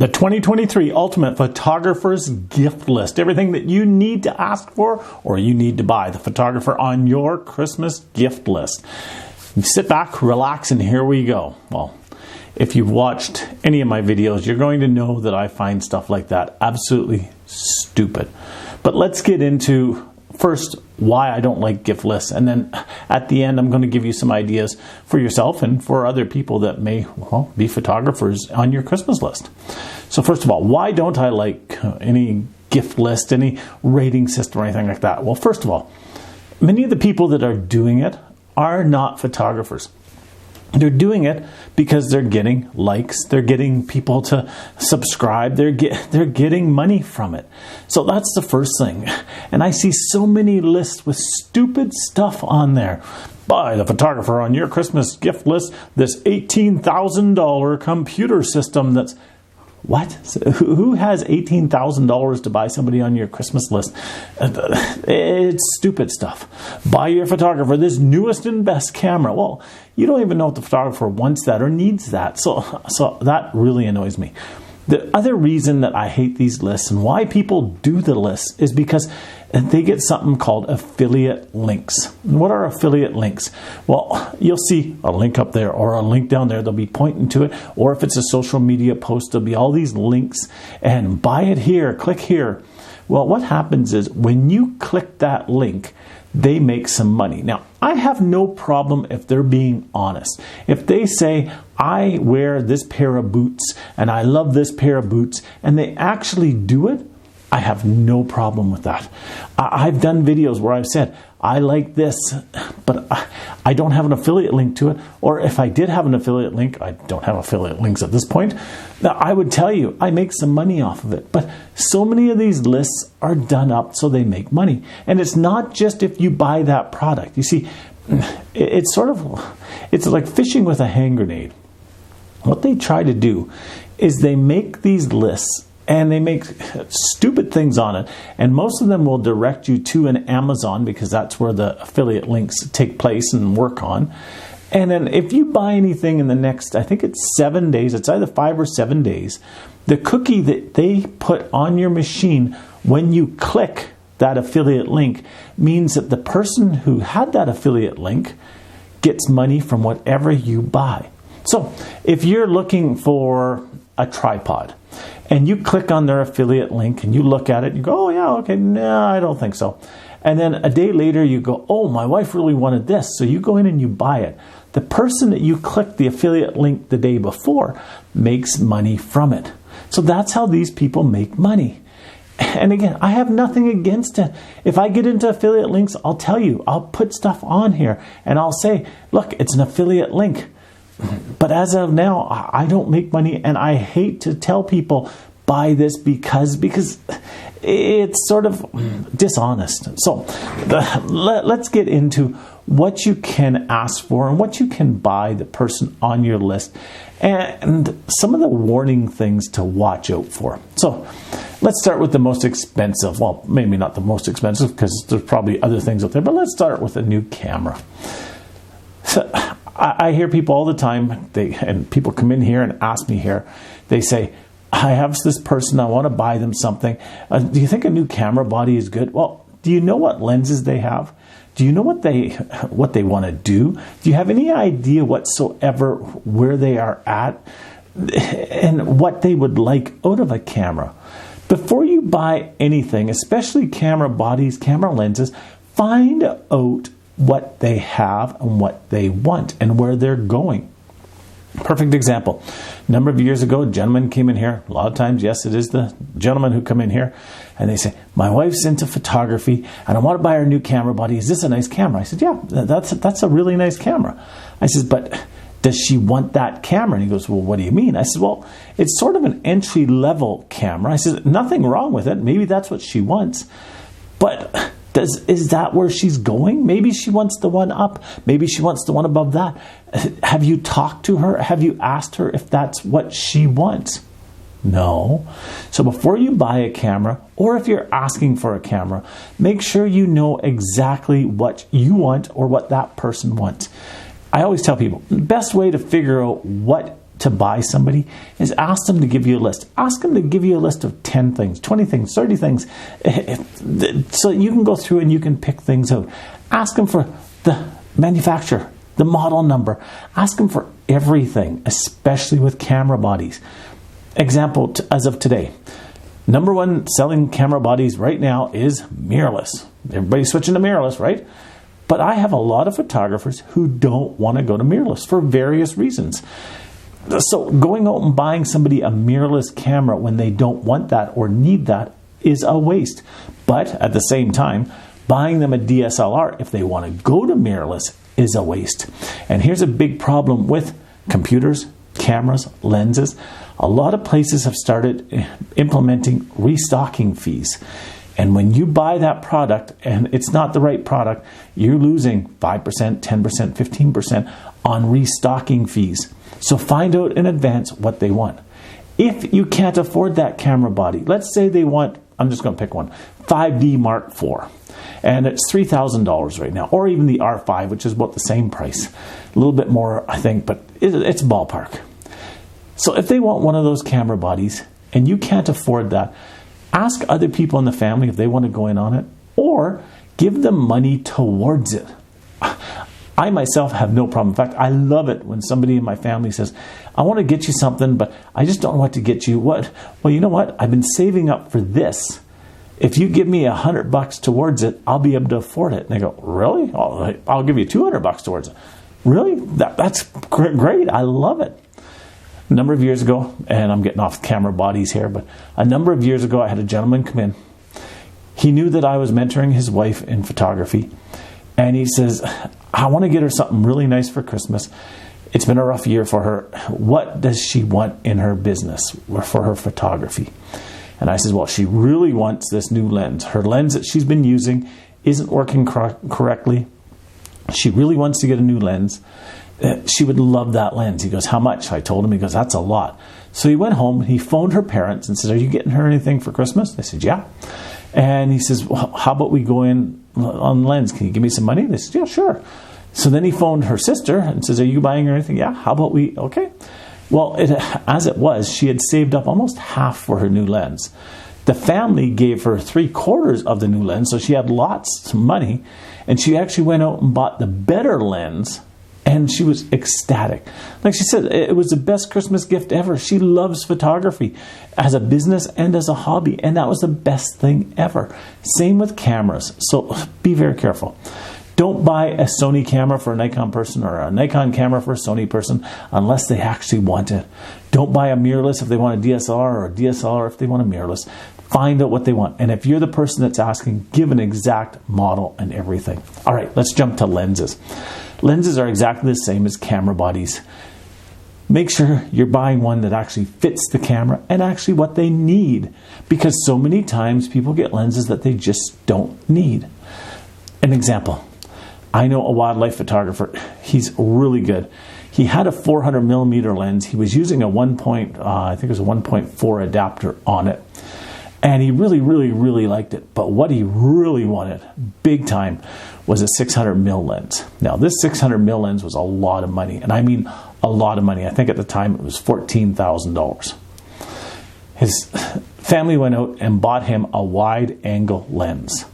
The 2023 Ultimate Photographer's Gift List. Everything that you need to ask for or you need to buy. The photographer on your Christmas gift list. Sit back, relax, and here we go. Well, if you've watched any of my videos, you're going to know that I find stuff like that absolutely stupid. But let's get into first why I don't like gift lists, and then at the end I'm going to give you some ideas for yourself and for other people that may be photographers on your Christmas list. So first of all, why don't I like any gift list, any rating system or anything like that? Well, first of all, many of the people that are doing it are not photographers. They're doing it because they're getting likes, they're getting people to subscribe, they're getting money from it. So that's the first thing. And I see so many lists with stupid stuff on there. Buy the photographer on your Christmas gift list this $18,000 computer system that's... What? Who has $18,000 to buy somebody on your Christmas list? It's stupid stuff. Buy your photographer this newest and best camera. Well, you don't even know if the photographer wants that or needs that. So that really annoys me. The other reason that I hate these lists and why people do the lists is because they get something called affiliate links. What are affiliate links? Well, you'll see a link up there or a link down there. They'll be pointing to it. Or if it's a social media post, there'll be all these links and buy it here, click here. Well, what happens is when you click that link, they make some money. Now, I have no problem if they're being honest. If they say, I wear this pair of boots and I love this pair of boots, and they actually do it, I have no problem with that. I've done videos where I've said, I like this, but I don't have an affiliate link to it. Or if I did have an affiliate link, I don't have affiliate links at this point, now I would tell you, I make some money off of it. But so many of these lists are done up so they make money. And it's not just if you buy that product. You see, it's like fishing with a hand grenade. What they try to do is they make these lists and they make stupid things on it. And most of them will direct you to an Amazon because that's where the affiliate links take place and work on. And then if you buy anything in the next, I think it's 7 days, it's either 5 or 7 days, the cookie that they put on your machine when you click that affiliate link means that the person who had that affiliate link gets money from whatever you buy. So if you're looking for a tripod and you click on their affiliate link and you look at it and you go, oh yeah, okay, no, I don't think so. And then a day later you go, oh, my wife really wanted this. So you go in and you buy it. The person that you clicked the affiliate link the day before makes money from it. So that's how these people make money. And again, I have nothing against it. If I get into affiliate links, I'll tell you, I'll put stuff on here and I'll say, look, it's an affiliate link. But as of now, I don't make money, and I hate to tell people buy this because it's sort of dishonest. So let's get into what you can ask for and what you can buy the person on your list and some of the warning things to watch out for. So let's start with the most expensive. Well, maybe not the most expensive because there's probably other things out there, but let's start with a new camera. So I hear people all the time, and people come in here and ask me here, they say, I have this person, I want to buy them something. Do you think a new camera body is good? Well, do you know what lenses they have? Do you know what they want to do? Do you have any idea whatsoever where they are at and what they would like out of a camera? Before you buy anything, especially camera bodies, camera lenses, find out what they have and what they want and where they're going. Perfect example. A number of years ago, a gentleman came in here. A lot of times, yes, it is the gentleman who come in here and they say, my wife's into photography and I want to buy her a new camera body. Is this a nice camera? I said, yeah, that's a really nice camera. I said, but does she want that camera? And he goes, well, what do you mean? I said, well, it's sort of an entry-level camera. I said, nothing wrong with it. Maybe that's what she wants. But is that where she's going? Maybe she wants the one up. Maybe she wants the one above that. Have you talked to her? Have you asked her if that's what she wants? No. So before you buy a camera, or if you're asking for a camera, make sure you know exactly what you want or what that person wants. I always tell people, the best way to figure out what to buy somebody is ask them to give you a list. Ask them to give you a list of 10 things, 20 things, 30 things, so you can go through and you can pick things out. Ask them for the manufacturer, the model number. Ask them for everything, especially with camera bodies. Example, as of today, number one selling camera bodies right now is mirrorless. Everybody's switching to mirrorless, right? But I have a lot of photographers who don't want to go to mirrorless for various reasons. So going out and buying somebody a mirrorless camera when they don't want that or need that is a waste. But at the same time, buying them a DSLR if they want to go to mirrorless is a waste. And here's a big problem with computers, cameras, lenses. A lot of places have started implementing restocking fees. And when you buy that product and it's not the right product, you're losing 5%, 10%, 15% on restocking fees. So find out in advance what they want. If you can't afford that camera body, let's say they want, I'm just going to pick one, 5D Mark IV. And it's $3,000 right now, or even the R5, which is about the same price. A little bit more, I think, but it's ballpark. So if they want one of those camera bodies and you can't afford that, ask other people in the family if they want to go in on it, or give them money towards it. I myself have no problem. In fact, I love it when somebody in my family says, I want to get you something, but I just don't know what to get you. What? Well, you know what? I've been saving up for this. If you give me $100 towards it, I'll be able to afford it. And they go, really? I'll give you $200 towards it. Really? That's great. I love it. A number of years ago, and I'm getting off camera bodies here, but a number of years ago, I had a gentleman come in. He knew that I was mentoring his wife in photography. And he says, I want to get her something really nice for Christmas. It's been a rough year for her. What does she want in her business or for her photography? And I said, well, she really wants this new lens. Her lens that she's been using isn't working correctly. She really wants to get a new lens. She would love that lens. He goes, how much? I told him. He goes, that's a lot. So he went home. He phoned her parents and said, are you getting her anything for Christmas? They said, yeah. And he says, well, how about we go in on lens? Can you give me some money? They said, yeah, sure. So then he phoned her sister and says, are you buying her anything? Yeah. How about we? Okay. Well, as it was, she had saved up almost half for her new lens. The family gave her 3/4 of the new lens, so she had lots of money. And she actually went out and bought the better lens. And she was ecstatic. Like she said, it was the best Christmas gift ever. She loves photography as a business and as a hobby. And that was the best thing ever. Same with cameras. So be very careful. Don't buy a Sony camera for a Nikon person or a Nikon camera for a Sony person unless they actually want it. Don't buy a mirrorless if they want a DSLR or a DSLR if they want a mirrorless. Find out what they want. And if you're the person that's asking, give an exact model and everything. All right, let's jump to lenses. Lenses are exactly the same as camera bodies. Make sure you're buying one that actually fits the camera and actually what they need. Because so many times people get lenses that they just don't need. An example. I know a wildlife photographer. He's really good. He had a 400 millimeter lens. He was using a I think it was a 1.4 adapter on it. And he really, really, really liked it. But what he really wanted, big time, was a 600 mil lens. Now, this 600 mil lens was a lot of money. And I mean a lot of money. I think at the time it was $14,000. His family went out and bought him a wide angle lens.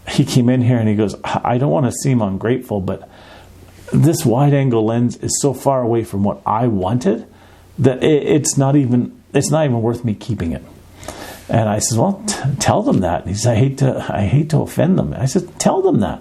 He came in here and he goes, I don't want to seem ungrateful, but this wide angle lens is so far away from what I wanted that it's not even worth me keeping it. And I said, well, tell them that. And he said, I hate to offend them. I said, tell them that.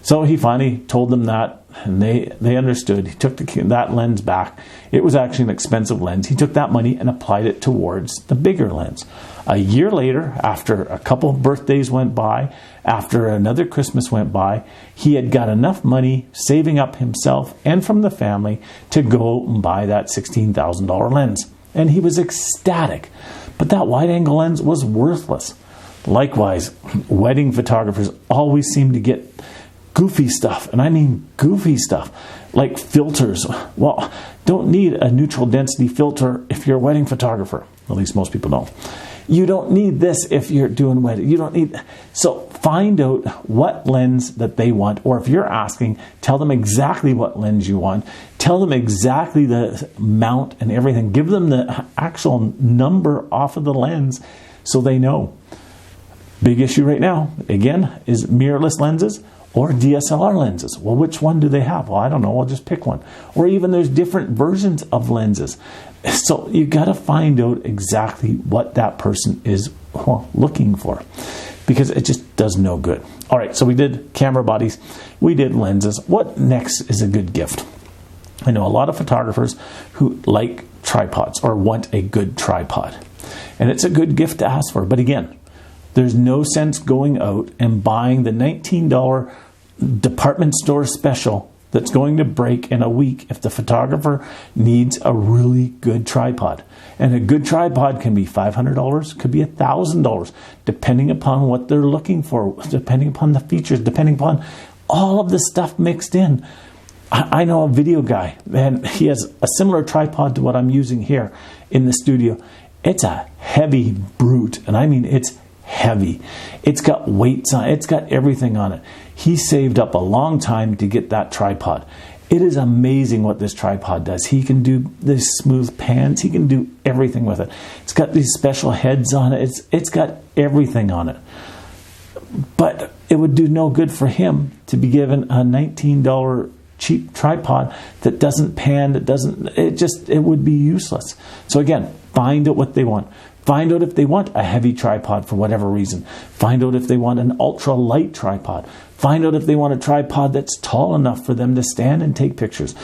So he finally told them that, and they understood. He took that lens back. It was actually an expensive lens. He took that money and applied it towards the bigger lens. A year later, after a couple of birthdays went by, after another Christmas went by, he had got enough money saving up himself and from the family to go and buy that $16,000 lens. And he was ecstatic. But that wide-angle lens was worthless. Likewise, wedding photographers always seem to get goofy stuff. And I mean goofy stuff, like filters. Well, don't need a neutral density filter if you're a wedding photographer. At least most people don't. You don't need this if you're doing wedding. You don't need. So find out what lens that they want, or if you're asking, tell them exactly what lens you want. Tell them exactly the mount and everything. Give them the actual number off of the lens so they know. Big issue right now, again, is mirrorless lenses or DSLR lenses. Well, which one do they have? Well, I don't know. I'll just pick one. Or even there's different versions of lenses. So you got to find out exactly what that person is looking for, because it just does no good. All right, so we did camera bodies. We did lenses. What next is a good gift? I know a lot of photographers who like tripods or want a good tripod. And it's a good gift to ask for. But again, there's no sense going out and buying the $19 department store special that's going to break in a week if the photographer needs a really good tripod. And a good tripod can be $500, could be $1,000, depending upon what they're looking for, depending upon the features, depending upon all of the stuff mixed in. I know a video guy, and he has a similar tripod to what I'm using here in the studio. It's a heavy brute, and I mean it's heavy. It's got weights on it. It's got everything on it. He saved up a long time to get that tripod. It is amazing what this tripod does. He can do these smooth pans. He can do everything with it. It's got these special heads on it. It's got everything on it. But it would do no good for him to be given a $19 cheap tripod that doesn't pan, it would be useless. So again, find out what they want. Find out if they want a heavy tripod for whatever reason. Find out if they want an ultra light tripod. Find out if they want a tripod that's tall enough for them to stand and take pictures.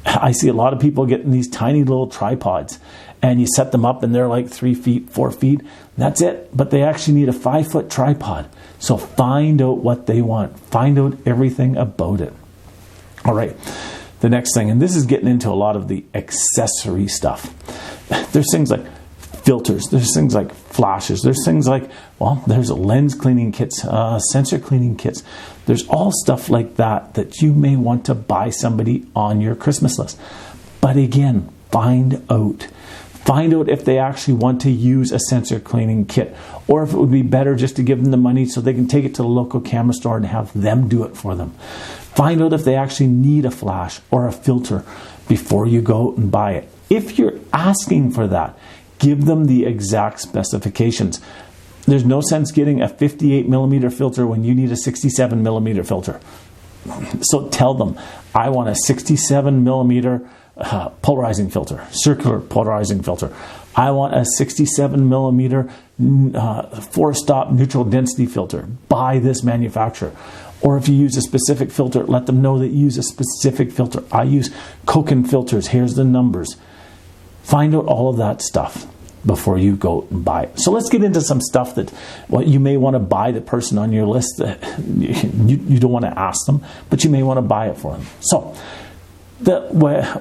I see a lot of people getting these tiny little tripods, and you set them up and they're like 3 feet, 4 feet. That's it. But they actually need a 5-foot tripod. So find out what they want. Find out everything about it. All right. The next thing, and this is getting into a lot of the accessory stuff. There's things like filters, there's things like flashes, there's things like, well, there's lens cleaning kits, sensor cleaning kits. There's all stuff like that you may want to buy somebody on your Christmas list. But again, find out if they actually want to use a sensor cleaning kit, or if it would be better just to give them the money so they can take it to the local camera store and have them do it for them. Find out if they actually need a flash or a filter before you go out and buy it. If you're asking for that, give them the exact specifications. There's no sense getting a 58mm filter when you need a 67mm filter. So tell them, I want a 67mm polarizing filter, circular polarizing filter. I want a 67mm 4-stop neutral density filter. Buy this manufacturer. Or if you use a specific filter, let them know that you use a specific filter. I use Koken filters. Here's the numbers. Find out all of that stuff before you go and buy it. So let's get into some stuff that you may want to buy the person on your list that you don't want to ask them, but you may want to buy it for them. So the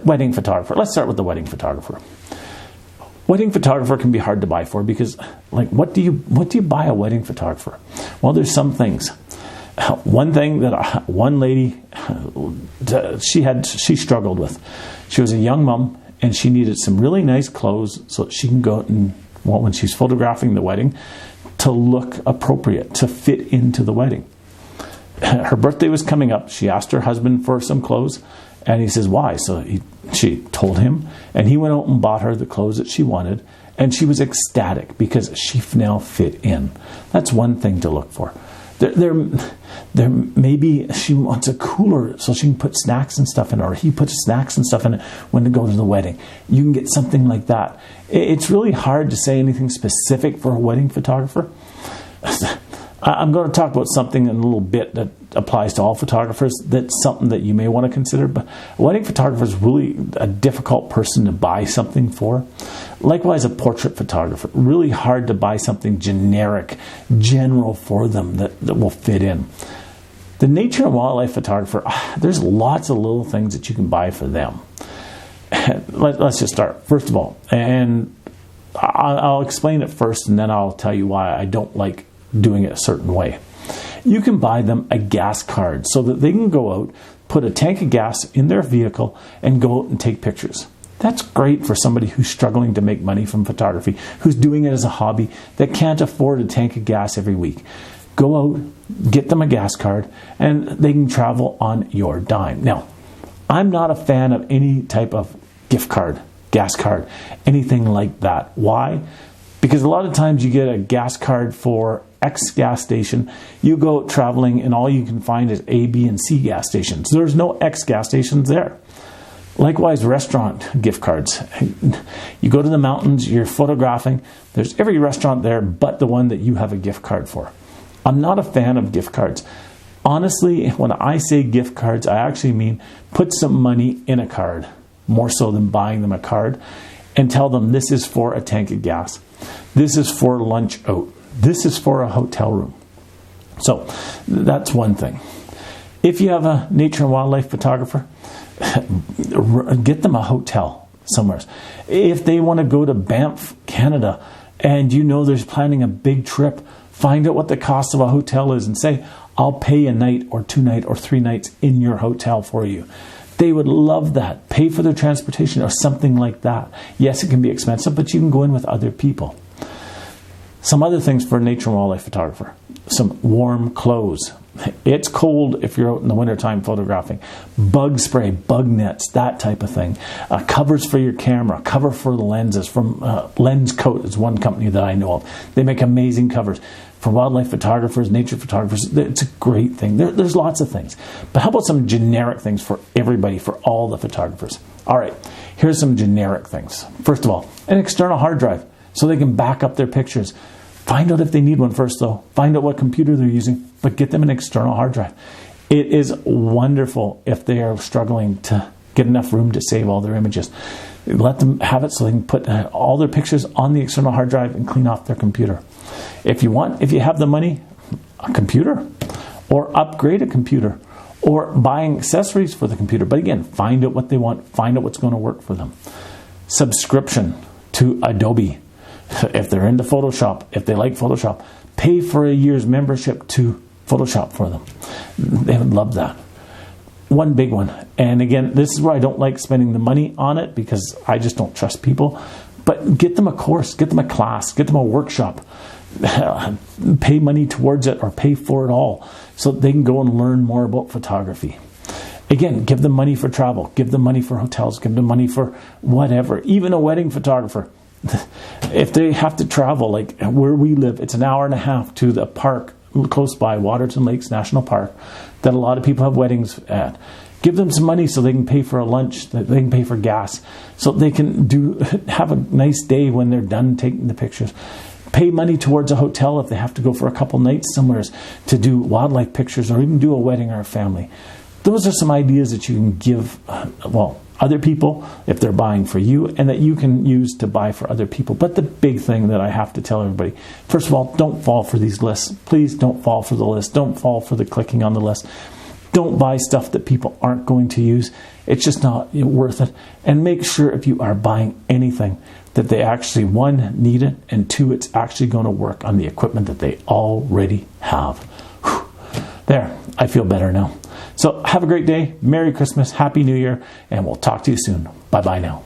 wedding photographer. Let's start with the wedding photographer. Wedding photographer can be hard to buy for because, like, what do you buy a wedding photographer? Well, there's some things. One thing that one lady, she struggled with. She was a young mom, and she needed some really nice clothes so that she can go out and, when she's photographing the wedding, to look appropriate, to fit into the wedding. Her birthday was coming up. She asked her husband for some clothes, and he says, why? So she told him, and he went out and bought her the clothes that she wanted, and she was ecstatic because she now fit in. That's one thing to look for. There maybe she wants a cooler so she can put snacks and stuff in it, or he puts snacks and stuff in it when they go to the wedding. You can get something like that. It's really hard to say anything specific for a wedding photographer. I'm going to talk about something in a little bit that applies to all photographers. That's something that you may want to consider. But a wedding photographer is really a difficult person to buy something for. Likewise, a portrait photographer. Really hard to buy something generic, general for them that will fit in. The nature and wildlife photographer, there's lots of little things that you can buy for them. Let's just start. First of all, and I'll explain it first, and then I'll tell you why I don't like doing it a certain way. You can buy them a gas card so that they can go out, put a tank of gas in their vehicle, and go out and take pictures. That's great for somebody who's struggling to make money from photography, who's doing it as a hobby, that can't afford a tank of gas every week. Go out, get them a gas card, and they can travel on your dime. Now, I'm not a fan of any type of gift card, gas card, anything like that. Why? Because a lot of times you get a gas card for X gas station, you go traveling and all you can find is A, B, and C gas stations. There's no X gas stations there. Likewise, restaurant gift cards. You go to the mountains, you're photographing, there's every restaurant there but the one that you have a gift card for. I'm not a fan of gift cards. Honestly, when I say gift cards, I actually mean put some money in a card, more so than buying them a card, and tell them this is for a tank of gas. This is for lunch out. This is for a hotel room. So that's one thing. If you have a nature and wildlife photographer, get them a hotel somewhere. If they want to go to Banff, Canada, and you know there's planning a big trip, find out what the cost of a hotel is and say, I'll pay a night or 2 nights or 3 nights in your hotel for you. They would love that. Pay for their transportation or something like that. Yes, it can be expensive, but you can go in with other people. Some other things for a nature and wildlife photographer. Some warm clothes. It's cold if you're out in the wintertime photographing. Bug spray, bug nets, that type of thing. Covers for your camera, cover for the lenses. From Lens Coat is one company that I know of. They make amazing covers. For wildlife photographers, nature photographers, it's a great thing. There's lots of things. But how about some generic things for everybody, for all the photographers? All right, here's some generic things. First of all, an external hard drive so they can back up their pictures. Find out if they need one first, though. Find out what computer they're using, but get them an external hard drive. It is wonderful if they are struggling to get enough room to save all their images. Let them have it so they can put all their pictures on the external hard drive and clean off their computer. If you have the money, a computer, or upgrade a computer, or buying accessories for the computer. But again, find out what they want, find out what's going to work for them. Subscription to Adobe. If they're into Photoshop, if they like Photoshop, pay for a year's membership to Photoshop for them. They would love that. One big one, and again, this is where I don't like spending the money on it because I just don't trust people, but get them a course, get them a class, get them a workshop. Pay money towards it or pay for it all so they can go and learn more about photography. Again, give them money for travel, give them money for hotels, give them money for whatever, even a wedding photographer. If they have to travel, like where we live, it's an hour and a half to the park close by, Waterton Lakes National Park, that a lot of people have weddings at. Give them some money so they can pay for a lunch, that they can pay for gas, so they can have a nice day when they're done taking the pictures. Pay money towards a hotel if they have to go for a couple nights somewhere to do wildlife pictures or even do a wedding or a family. Those are some ideas that you can give, other people if they're buying for you, and that you can use to buy for other people. But the big thing that I have to tell everybody, first of all, don't fall for these lists. Please don't fall for the list. Don't fall for the clicking on the list. Don't buy stuff that people aren't going to use. It's just not worth it. And make sure if you are buying anything that they actually, 1, need it, and 2, it's actually going to work on the equipment that they already have. Whew. There, I feel better now. So have a great day. Merry Christmas. Happy New Year. And we'll talk to you soon. Bye-bye now.